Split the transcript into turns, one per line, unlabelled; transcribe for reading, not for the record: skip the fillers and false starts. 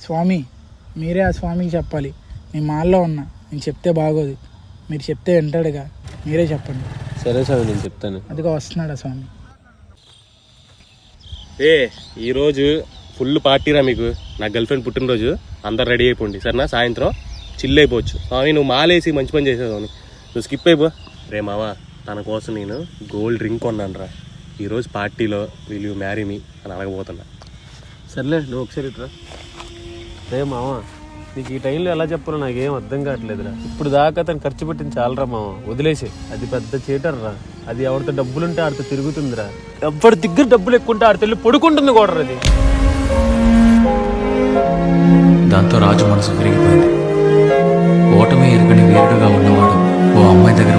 స్వామి మీరే ఆ స్వామికి చెప్పాలి. నేను మాల్లో ఉన్నా, నేను చెప్తే బాగోదు. మీరు చెప్తే వింటాడుగా, మీరే చెప్పండి.
సరే స్వామి, నేను చెప్తాను.
అదిగో వస్తున్నాడా స్వామి.
ఈరోజు ఫుల్ పార్టీరా మీకు. నా గర్ల్ ఫ్రెండ్ పుట్టినరోజు, అందరు రెడీ అయిపోండి సరేనా. సాయంత్రం చిల్ అయిపోవచ్చు. స్వామి నువ్వు మాలేసి మంచి పని చేసేది, నువ్వు స్కిప్ అయిపో. రే మామ, తన కోసం నేను గోల్డ్ రింగ్ కొన్నాను రా. ఈరోజు పార్టీలో విల్ యూ మ్యారీ మీ అని అడగబోతున్నా.
సర్లే నువ్వు ఒకసారి ఇట్రా. రే మామ, నీకు ఈ టైంలో ఎలా చెప్పాలో నాకేం అర్థం కావట్లేదురా. ఇప్పుడు దాకా తను ఖర్చు పెట్టింది చాలరా మామ, వదిలేసి. అది పెద్ద చీటర్ రా. అది ఎవరితో డబ్బులుంటే ఆడితో తిరుగుతుందిరా. ఎవరి దగ్గర డబ్బులు ఎక్కుంటే ఆడితో వెళ్ళి పడుకుంటుంది కూడా. అది
దాంతో రాజు మనసు విరిగిపోయింది. ఓటమి ఎరుగని వీరుడుగా ఉన్నవాడు ఓ అమ్మాయి దగ్గర